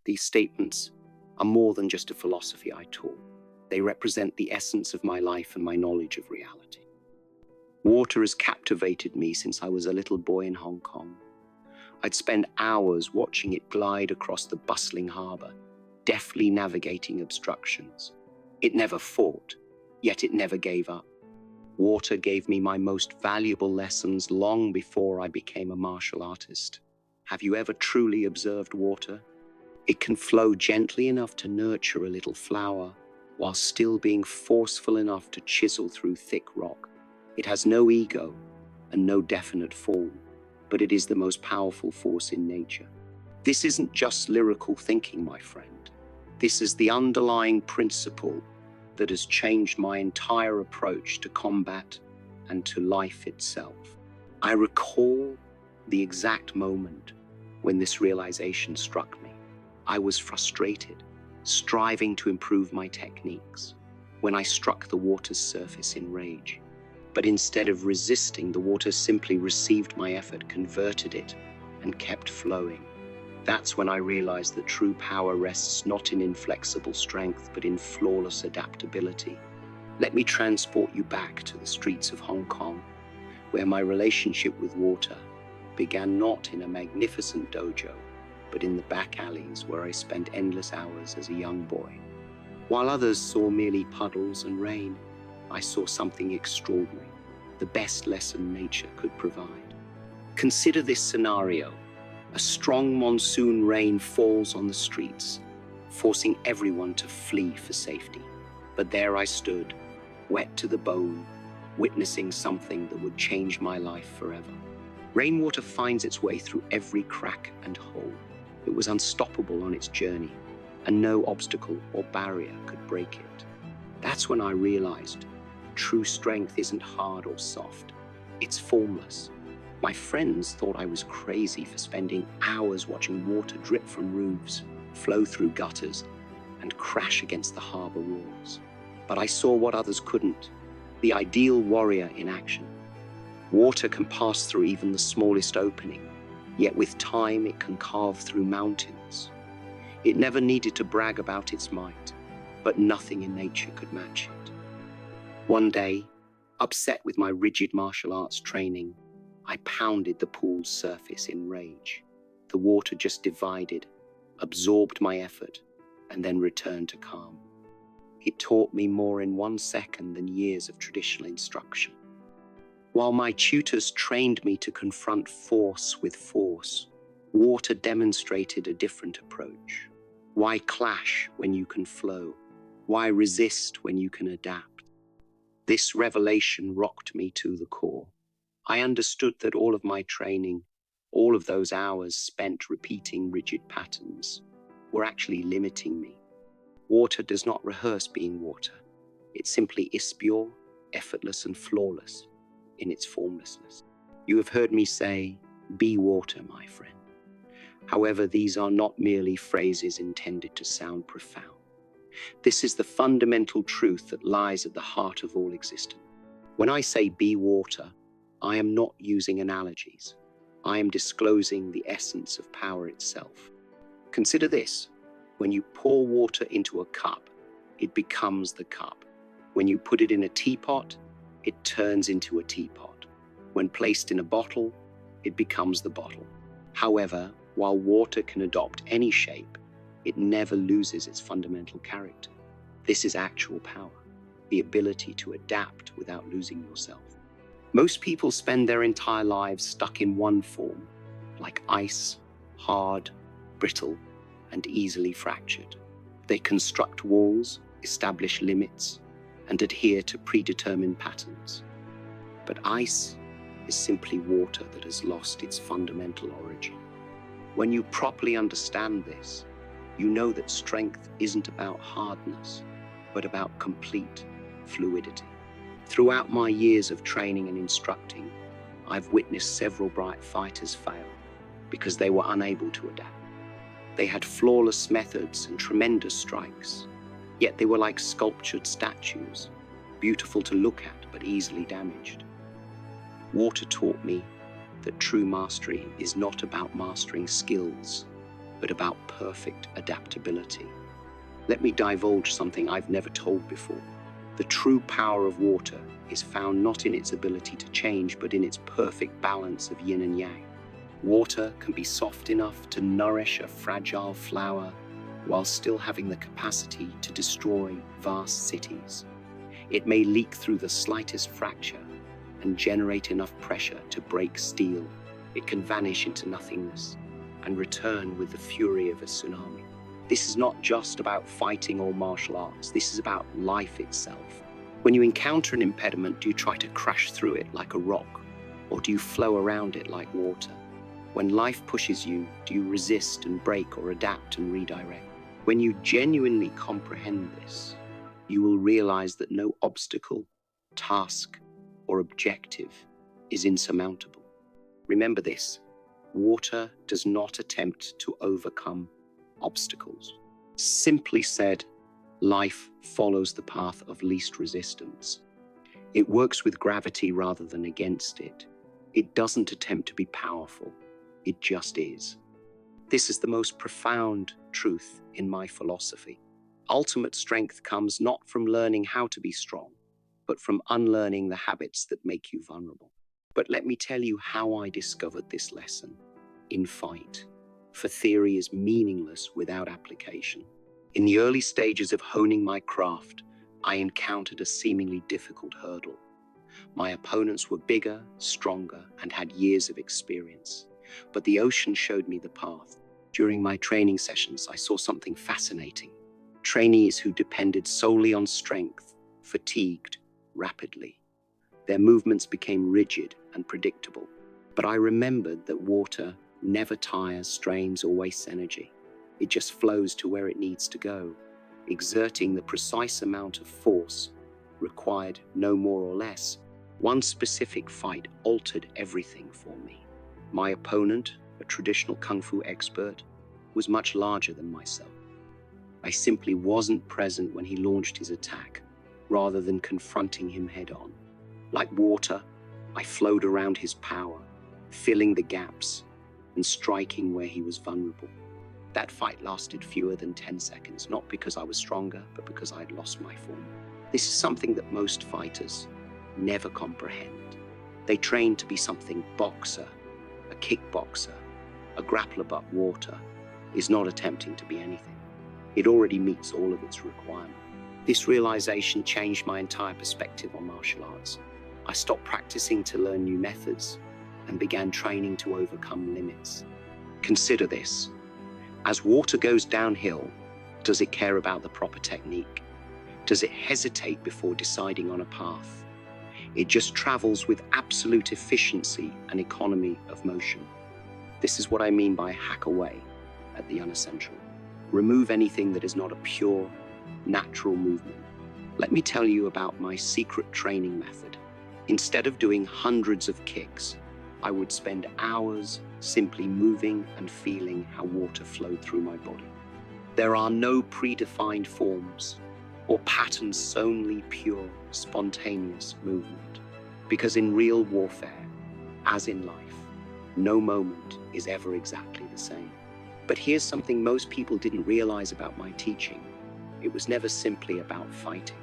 These statements are more than just a philosophy I taught. They represent the essence of my life and my knowledge of reality. Water has captivated me since I was a little boy in Hong Kong. I'd spend hours watching it glide across the bustling harbor, deftly navigating obstructions. It never fought, yet it never gave up. Water gave me my most valuable lessons long before I became a martial artist. Have you ever truly observed water? It can flow gently enough to nurture a little flower, while still being forceful enough to chisel through thick rock. It has no ego and no definite form, but it is the most powerful force in nature. This isn't just lyrical thinking, my friend. This is the underlying principle that has changed my entire approach to combat and to life itself. I recall the exact moment when this realization struck me. I was frustrated, striving to improve my techniques, when I struck the water's surface in rage. But instead of resisting, the water simply received my effort, converted it, and kept flowing. That's when I realized that true power rests not in inflexible strength, but in flawless adaptability. Let me transport you back to the streets of Hong Kong, where my relationship with water began not in a magnificent dojo, but in the back alleys where I spent endless hours as a young boy. While others saw merely puddles and rain, I saw something extraordinary, the best lesson nature could provide. Consider this scenario. A strong monsoon rain falls on the streets, forcing everyone to flee for safety. But there I stood, wet to the bone, witnessing something that would change my life forever. Rainwater finds its way through every crack and hole. It was unstoppable on its journey, and no obstacle or barrier could break it. That's when I realized true strength isn't hard or soft, it's formless. My friends thought I was crazy for spending hours watching water drip from roofs, flow through gutters, and crash against the harbor walls. But I saw what others couldn't, the ideal warrior in action. Water can pass through even the smallest opening, yet with time it can carve through mountains. It never needed to brag about its might, but nothing in nature could match it. One day, upset with my rigid martial arts training, I pounded the pool's surface in rage. The water just divided, absorbed my effort, and then returned to calm. It taught me more in 1 second than years of traditional instruction. While my tutors trained me to confront force with force, water demonstrated a different approach. Why clash when you can flow? Why resist when you can adapt? This revelation rocked me to the core. I understood that all of my training, all of those hours spent repeating rigid patterns, were actually limiting me. Water does not rehearse being water. It simply is pure, effortless, and flawless in its formlessness. You have heard me say, "Be water, my friend." However, these are not merely phrases intended to sound profound. This is the fundamental truth that lies at the heart of all existence. When I say be water, I am not using analogies. I am disclosing the essence of power itself. Consider this. When you pour water into a cup, it becomes the cup. When you put it in a teapot, it turns into a teapot. When placed in a bottle, it becomes the bottle. However, while water can adopt any shape, it never loses its fundamental character. This is actual power, the ability to adapt without losing yourself. Most people spend their entire lives stuck in one form, like ice, hard, brittle, and easily fractured. They construct walls, establish limits, and adhere to predetermined patterns. But ice is simply water that has lost its fundamental origin. When you properly understand this, you know that strength isn't about hardness, but about complete fluidity. Throughout my years of training and instructing, I've witnessed several bright fighters fail because they were unable to adapt. They had flawless methods and tremendous strikes, yet they were like sculptured statues, beautiful to look at but easily damaged. Water taught me that true mastery is not about mastering skills, but about perfect adaptability. Let me divulge something I've never told before. The true power of water is found not in its ability to change, but in its perfect balance of yin and yang. Water can be soft enough to nourish a fragile flower while still having the capacity to destroy vast cities. It may leak through the slightest fracture and generate enough pressure to break steel. It can vanish into nothingness and return with the fury of a tsunami. This is not just about fighting or martial arts. This is about life itself. When you encounter an impediment, do you try to crash through it like a rock, or do you flow around it like water? When life pushes you, do you resist and break, or adapt and redirect? When you genuinely comprehend this, you will realize that no obstacle, task, or objective is insurmountable. Remember this: water does not attempt to overcome obstacles. Simply said, life follows the path of least resistance. It works with gravity rather than against it. It doesn't attempt to be powerful. It just is. This is the most profound truth in my philosophy. Ultimate strength comes not from learning how to be strong, but from unlearning the habits that make you vulnerable. But let me tell you how I discovered this lesson in fight. For theory is meaningless without application. In the early stages of honing my craft, I encountered a seemingly difficult hurdle. My opponents were bigger, stronger, and had years of experience. But the ocean showed me the path. During my training sessions, I saw something fascinating. Trainees who depended solely on strength fatigued rapidly. Their movements became rigid and predictable. But I remembered that water never tires, strains, or wastes energy. It just flows to where it needs to go, exerting the precise amount of force required, no more or less. One specific fight altered everything for me. My opponent, a traditional kung fu expert, was much larger than myself. I simply wasn't present when he launched his attack, rather than confronting him head-on. Like water, I flowed around his power, filling the gaps and striking where he was vulnerable. That fight lasted fewer than 10 seconds, not because I was stronger, but because I had lost my form. This is something that most fighters never comprehend. They train to be something boxer, a kickboxer, a grappler, but water is not attempting to be anything. It already meets all of its requirements. This realization changed my entire perspective on martial arts. I stopped practicing to learn new methods and began training to overcome limits. Consider this: as water goes downhill, does it care about the proper technique? Does it hesitate before deciding on a path? It just travels with absolute efficiency and economy of motion. This is what I mean by hack away at the unessential. Remove anything that is not a pure, natural movement. Let me tell you about my secret training method. Instead of doing hundreds of kicks, I would spend hours simply moving and feeling how water flowed through my body. There are no predefined forms or patterns, only pure, spontaneous movement. Because in real warfare, as in life, no moment is ever exactly the same. But here's something most people didn't realize about my teaching. It was never simply about fighting.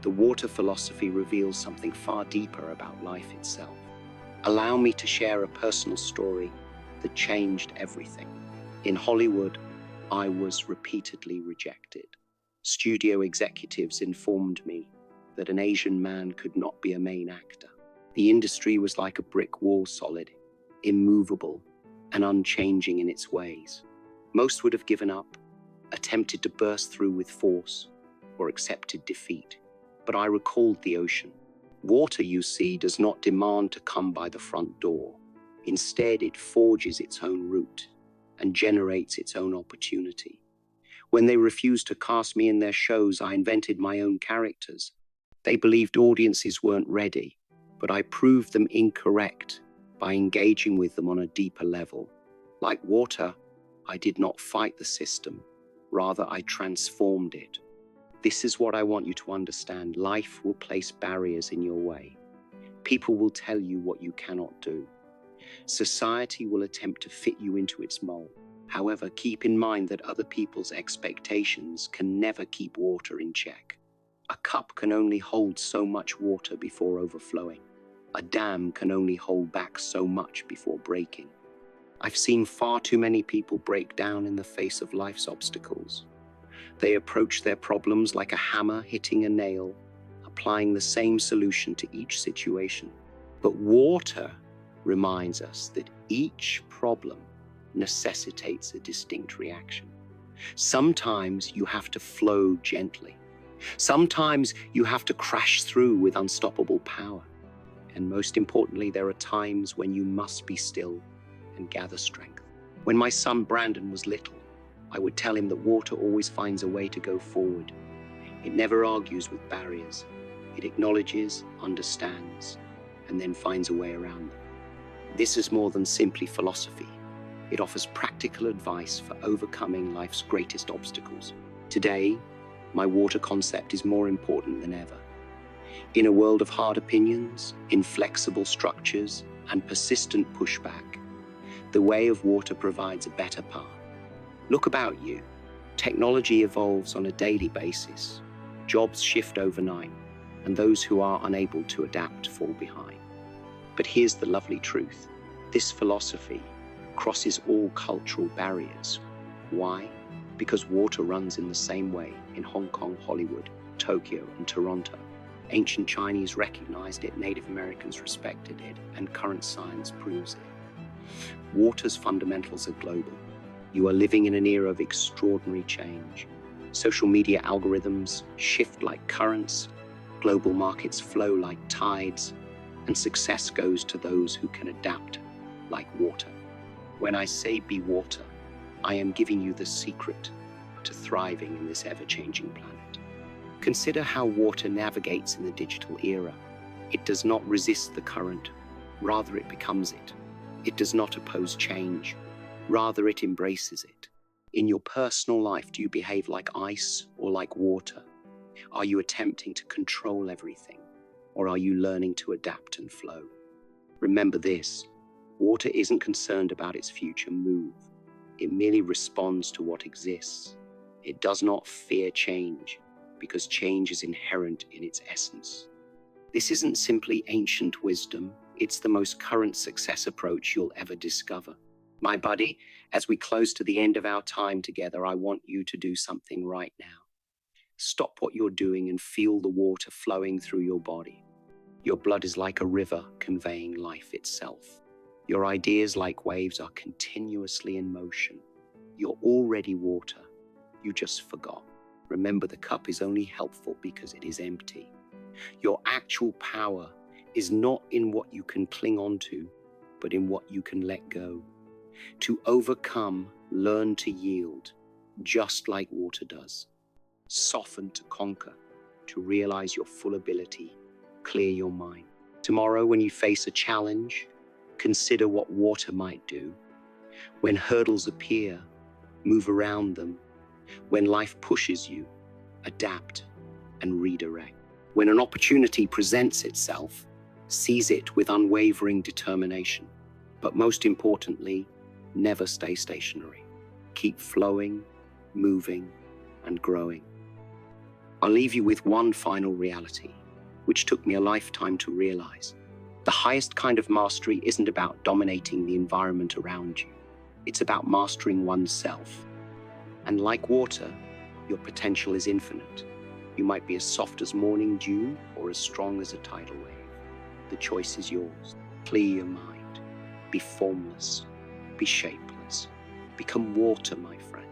The water philosophy reveals something far deeper about life itself. Allow me to share a personal story that changed everything. In Hollywood, I was repeatedly rejected. Studio executives informed me that an Asian man could not be a main actor. The industry was like a brick wall, solid, immovable, and unchanging in its ways. Most would have given up, attempted to burst through with force, or accepted defeat. But I recalled the ocean. Water, you see, does not demand to come by the front door. Instead, it forges its own route and generates its own opportunity. When they refused to cast me in their shows, I invented my own characters. They believed audiences weren't ready, but I proved them incorrect by engaging with them on a deeper level. Like water, I did not fight the system. Rather, I transformed it. This is what I want you to understand. Life will place barriers in your way. People will tell you what you cannot do. Society will attempt to fit you into its mold. However, keep in mind that other people's expectations can never keep water in check. A cup can only hold so much water before overflowing. A dam can only hold back so much before breaking. I've seen far too many people break down in the face of life's obstacles. They approach their problems like a hammer hitting a nail, applying the same solution to each situation. But water reminds us that each problem necessitates a distinct reaction. Sometimes you have to flow gently. Sometimes you have to crash through with unstoppable power. And most importantly, there are times when you must be still and gather strength. When my son Brandon was little, I would tell him that water always finds a way to go forward. It never argues with barriers. It acknowledges, understands, and then finds a way around them. This is more than simply philosophy. It offers practical advice for overcoming life's greatest obstacles. Today, my water concept is more important than ever. In a world of hard opinions, inflexible structures, and persistent pushback, the way of water provides a better path. Look about you. Technology evolves on a daily basis. Jobs shift overnight, and those who are unable to adapt fall behind. But here's the lovely truth. This philosophy crosses all cultural barriers. Why? Because water runs in the same way in Hong Kong, Hollywood, Tokyo, and Toronto. Ancient Chinese recognized it, Native Americans respected it, and current science proves it. Water's fundamentals are global. You are living in an era of extraordinary change. Social media algorithms shift like currents, global markets flow like tides, and success goes to those who can adapt like water. When I say be water, I am giving you the secret to thriving in this ever-changing planet. Consider how water navigates in the digital era. It does not resist the current, rather it becomes it. It does not oppose change, rather it embraces it. In your personal life, do you behave like ice or like water? Are you attempting to control everything, or are you learning to adapt and flow? Remember this, water isn't concerned about its future move. It merely responds to what exists. It does not fear change, because change is inherent in its essence. This isn't simply ancient wisdom, it's the most current success approach you'll ever discover. My buddy, as we close to the end of our time together, I want you to do something right now. Stop what you're doing and feel the water flowing through your body. Your blood is like a river conveying life itself. Your ideas, like waves, are continuously in motion. You're already water. You just forgot. Remember, the cup is only helpful because it is empty. Your actual power is not in what you can cling on to, but in what you can let go. To overcome, learn to yield, just like water does. Soften to conquer, to realize your full ability, clear your mind. Tomorrow, when you face a challenge, consider what water might do. When hurdles appear, move around them. When life pushes you, adapt and redirect. When an opportunity presents itself, seize it with unwavering determination. But most importantly, never stay stationary. Keep flowing, moving, and growing. I'll leave you with one final reality, which took me a lifetime to realize. The highest kind of mastery isn't about dominating the environment around you. It's about mastering oneself. And like water, your potential is infinite. You might be as soft as morning dew or as strong as a tidal wave. The choice is yours. Clear your mind. Be formless. Be shapeless. Become water, my friend.